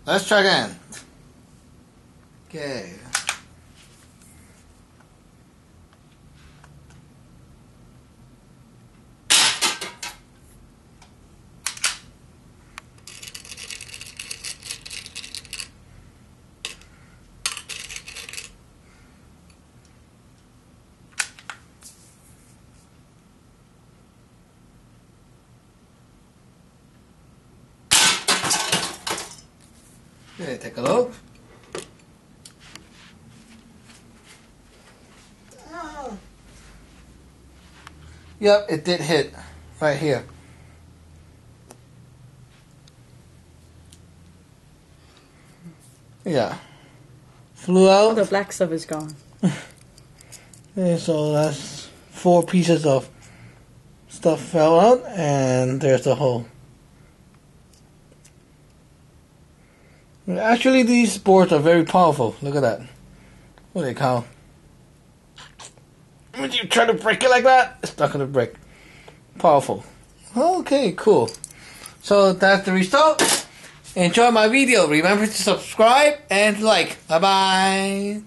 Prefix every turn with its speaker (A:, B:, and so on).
A: Let's try again. Okay. Okay, take a look. Yep, it did hit right here. Yeah. Flew out.
B: All the black stuff is gone.
A: Okay, so that's 4 pieces of stuff fell out, and there's the hole. Actually, these boards are very powerful. Look at that. Holy cow. Would you try to break it like that? It's not going to break. Powerful. Okay, cool. So that's the result. Enjoy my video. Remember to subscribe and like. Bye-bye.